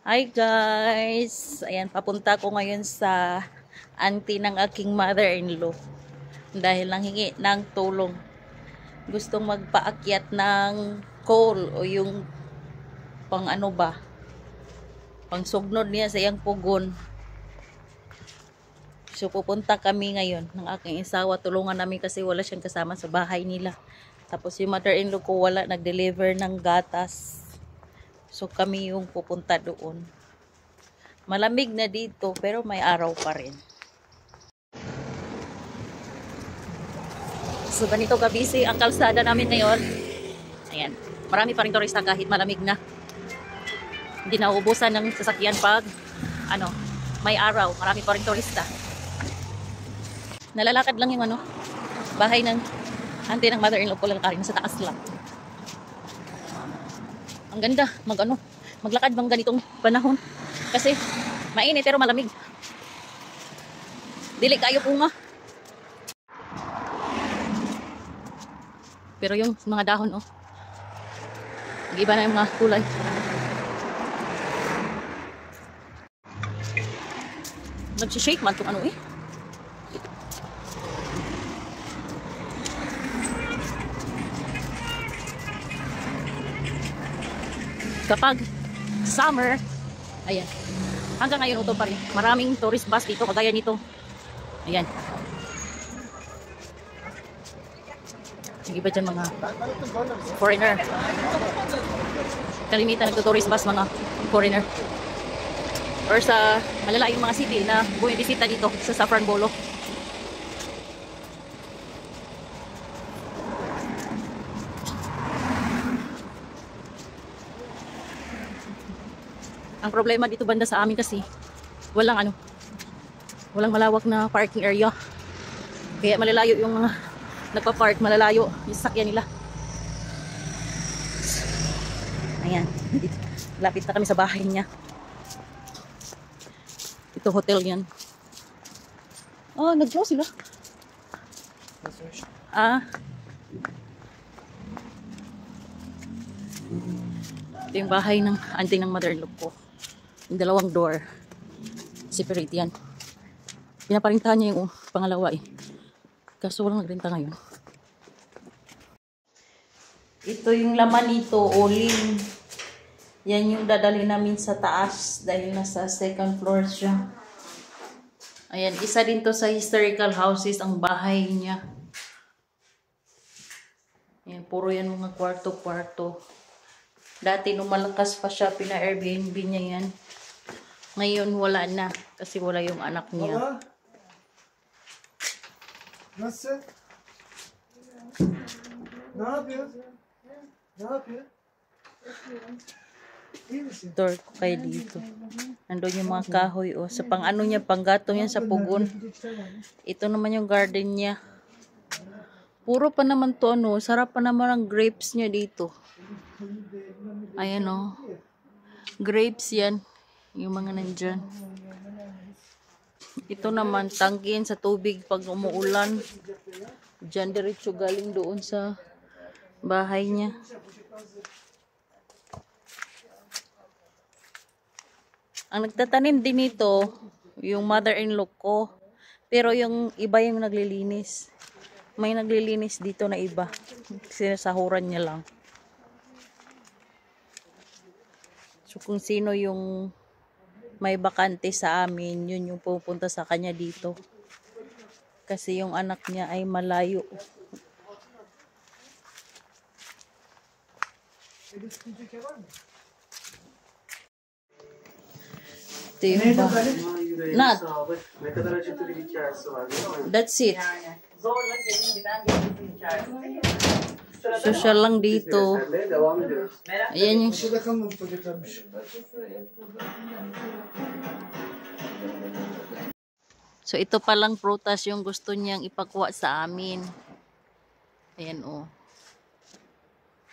Hi guys! Ayan, papunta ko ngayon sa auntie ng aking mother-in-law dahil nanghingi ng tulong. Gustong magpaakyat ng coal o yung pang ano ba, pang sugnod niya sa iyang pugon. So pupunta kami ngayon ng aking isawa. Tulungan namin kasi wala siyang kasama sa bahay nila. Tapos yung mother-in-law ko wala, nag-deliver ng gatas. So kami yung pupunta doon. Malamig na dito pero may araw pa rin. So ganito kabisi ang kalsada namin ngayon. Ayan. Marami pa rin turista kahit malamig na. Hindi nauubusan ng sasakyan pag may araw. Marami pa rin turista. Nalalakad lang yung bahay ng auntie ng mother-in-law ko, lalakarin sa taas lang. Ang ganda maglakad bang ganitong panahon kasi mainit pero malamig. Dili kayo punga. Pero yung mga dahon nag-iba na yung mga kulay. Nag-shake man itong kapag summer, ayan, hanggang ngayon ito pa rin. Maraming tourist bus dito, kagaya nito. Ayan. Yung iba dyan mga foreigner. Kalimitan nagto-tourist bus mga foreigner. Or sa malalayong mga city na bumibisita dito sa Saffron Bolo. Ang problema dito banda sa amin kasi walang malawak na parking area. Kaya malalayo yung mga nagpa-park, malalayo yung sasakyan nila. Ayan, lapit na kami sa bahay niya. Ito hotel yan. Oh, nag-close sila. Ito yung bahay ng auntie ng mother-in-law ko. Yung dalawang door. Separate yan. Pinaparintahan niya yung pangalawa Kaso walang nagrenta ngayon. Ito yung laman nito, uling. Yan yung dadali namin sa taas dahil nasa second floor siya. Ayan, isa din to sa historical houses ang bahay niya. Ayan, puro yan mga kwarto-kwarto. Dati nung malakas pa siya, pina-Airbnb niya yan. Ngayon wala na kasi wala yung anak niya. Nasıl? Ne yapıyorsun? Ne yapıyorsun? Door ko kayo dito. Nandun yung mga kahoy sa pang niya, panggatong yan sa pugon. Ito naman yung garden niya. Puro pa naman to sarap pa naman ang grapes niya dito. Ayan grapes yan. Yung mga nandyan. Ito naman, tanggihan sa tubig pag umuulan. Diyan diretso galing doon sa bahay niya. Ang nagtatanim din nito, yung mother-in-law ko. Pero yung iba yung naglilinis. May naglilinis dito na iba. Sinasahuran niya lang. So kung sino yung may bakante sa amin, yun yung pupunta sa kanya dito. Kasi yung anak niya ay malayo. Ito yung Not. That's it. Social lang dito. Ayan yung So ito palang prutas yung gusto niyang ipakuha sa amin. Ayan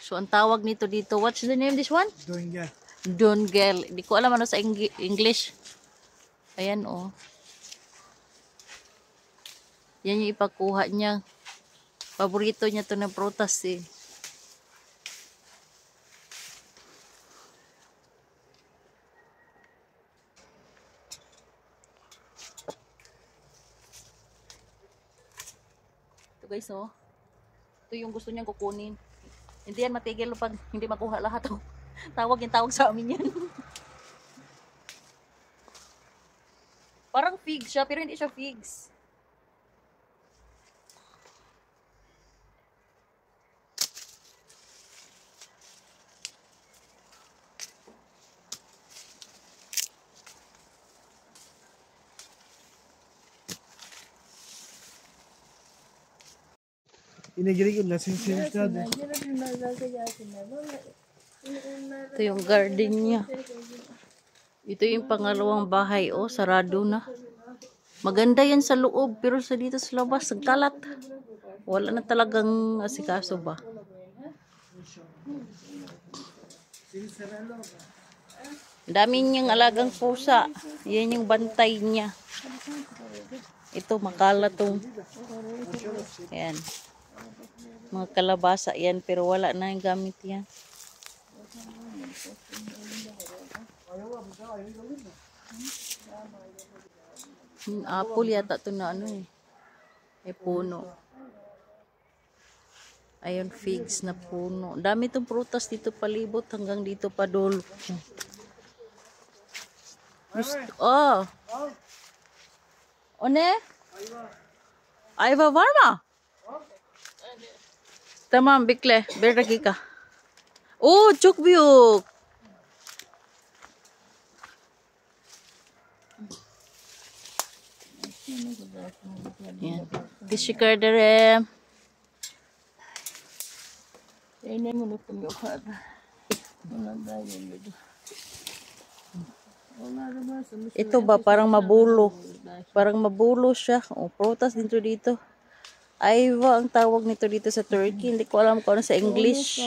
So ang tawag nito dito, what's the name this one? Dongel. Dongel. Hindi ko alam sa English. Ayan Yan yung ipakuha niya. Paborito niya to ng prutas guys, oh. Ito yung gusto niyang kukunin. Hindi yan matigil pag hindi makuha lahat, oh. Tawag sa amin yan. Parang figs siya, pero hindi siya figs. Yine geri geldiler. Seni sevmişlerdi. Ito yung garden niya. Ito yung pangalawang bahay, oh, sarado na. Maganda yan sa loob, pero sa dito sa labas, nagkalat. Wala na talagang asikaso ba. Dami niyang alagang pusa. Yan yung bantay niya. Ito, makalat tong. Yan. Mga kalabasa yan, pero wala na yung gamit yan. Apple yata ito na ano eh. May puno. Ayun, figs na puno. Dami itong prutas dito palibot hanggang dito pa dulo. Oh. One? Ayva var mı? Tamam bekle. Bir dakika. Oo, çok büyük. Yan. Teşekkür ederim. Ito ba parang mabulo? Parang mabulo siya. O, prutas dito. Ayva ang tawag nito dito sa Turkey. Hindi ko alam kung ano sa English.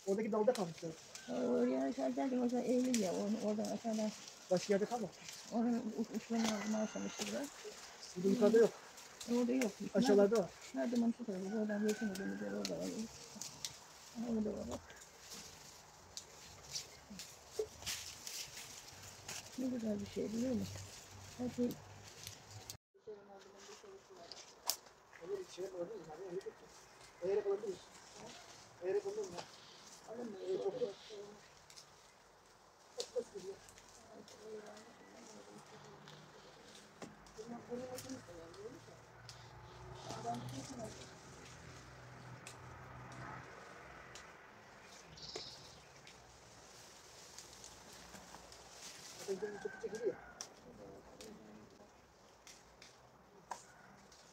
Oradaki dalda kalmışlar. Oraya aşağıdan orada eğilir ya, oradan aşağıdan. Başka yerde kalmadı. Oranın uçlarına başlamıştır. Burada yukarıda yok. Orada yok. Aşağılarda var. Nerede mantık var? Oradan geçin ödümüzde orada var. Orada var. Ne güzel bir şey biliyor musun? Her şey Eğerek alabiliriz. Eğerek alır mı?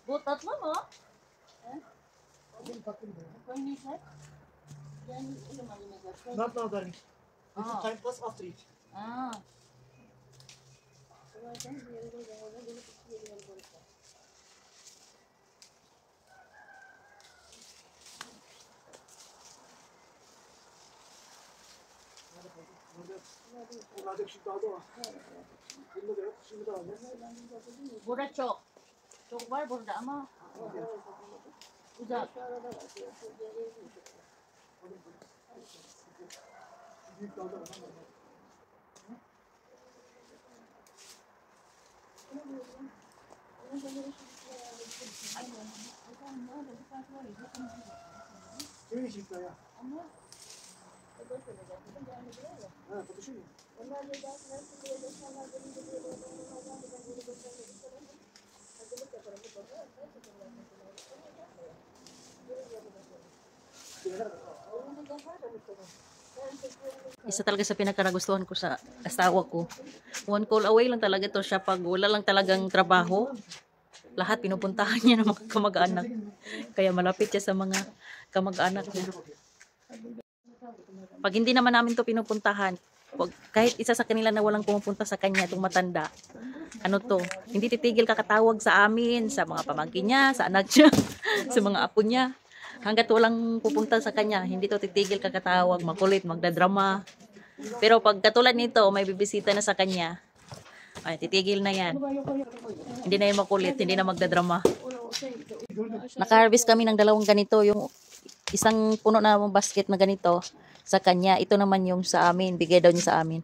Bu tatlı mı? Not now, darling. It's Ah. time plus after it. Aa. Bunlarda küçük dalda var. Bunda da yok. Şimdi da alacağız. Burada çok. Çok var burada ama uzak. Büyük dalda var. Kimin içlikler ya? Ha, konuşuyor mu? Isa talaga sa pinakaragustuhan ko sa asawa ko. One call away lang talaga to siya pag wala lang talagang trabaho. Lahat pinupuntahan niya ng mga kamag-anak. Kaya malapit siya sa mga kamag-anak niya. Pag hindi naman namin to pinupuntahan, kahit isa sa kanila na walang pumupunta sa kanya, itong matanda, ano to, hindi titigil kakatawag sa amin, sa mga pamangkin niya, sa anak niya, sa mga apo niya. Hanggat walang pupunta sa kanya, hindi to titigil kakatawag, makulit, magdadrama. Pero pag katulad nito, may bibisita na sa kanya, ay titigil na yan. Hindi na yung makulit, hindi na magdadrama. Naka-harvest kami ng 2 ganito. Yung isang puno na basket na ganito sa kanya. Ito naman yung sa amin. Bigay daw niya sa amin.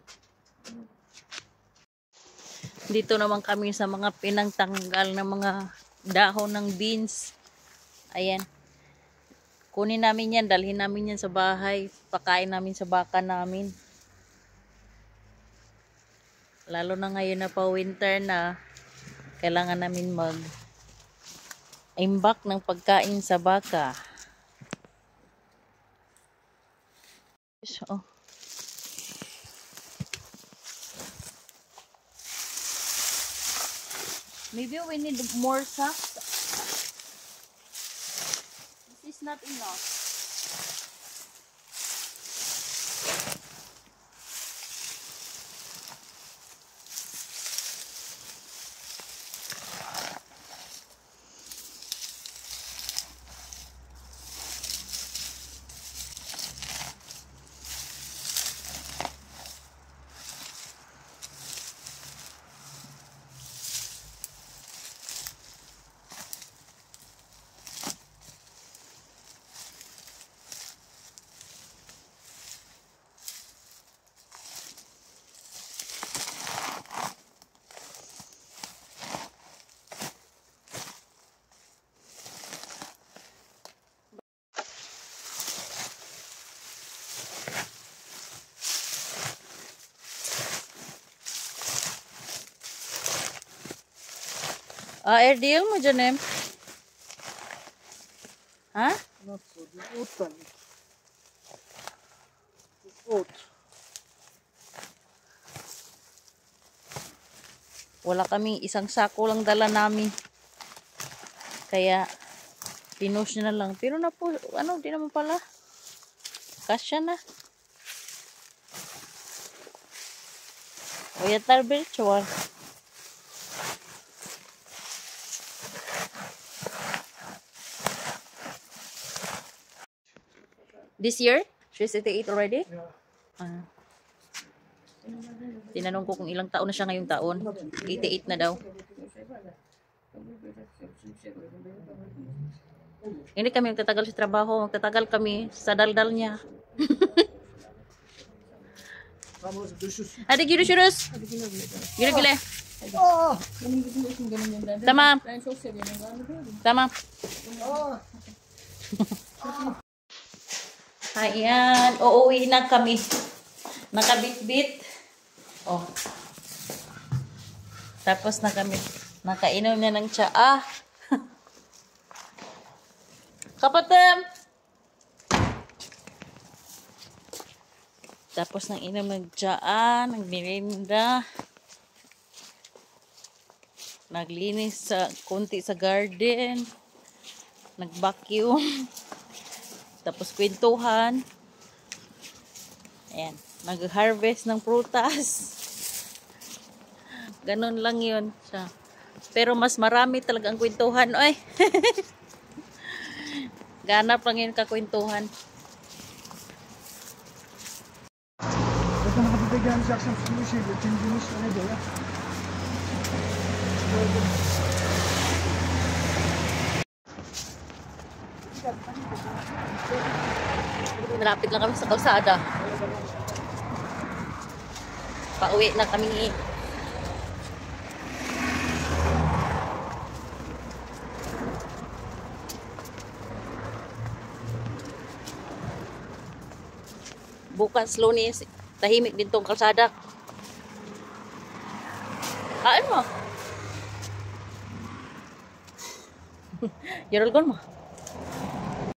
Dito naman kami sa mga pinangtanggal ng mga dahon ng beans. Ayan. Kunin namin yan. Dalhin namin yan sa bahay. Pakain namin sa baka namin. Lalo na ngayon na pa winter na. Kailangan namin mag-imbak ng pagkain sa baka. Oh. Maybe we need more socks. This is not enough. Air deal mo dyan, ha? Not so. The oat pan. It's oat. Wala kaming isang sako lang dala namin. Kaya, pinush na lang. Pero na po, di naman pala. Kasya na. O yatar virtual. This year? She's 88 already? Yeah. Tinanong ko kung ilang taon na siya ngayong taon. 88 na daw. Hindi kami magtatagal sa trabaho. Magtatagal kami sa daldal niya. Hadi giro shurus. Giro gile. Tamam. Tamam. Ayan, uuwi na kami. Nakabit-bit. Oh. Tapos na kami. Nakainom na ng tsaa. Kapatem! Tapos nang inom ng tsaa, nagmirinda. Naglinis sa konti sa garden. Nag-vacuum. Tapos kwentuhan. Ayan. Nag-harvest ng prutas. Ganon lang yun siya. Pero mas marami talaga ang kwentuhan. Oy. Ganap lang yun kakwentuhan. Basta nakapipigyan siya sa solution. Ito yung dinis na nito. Malapit lang kami sa kalsada. Pauwi na kami. Bukas Lunes, tahimik din tong kalsada. Kain mo. Gerald mo.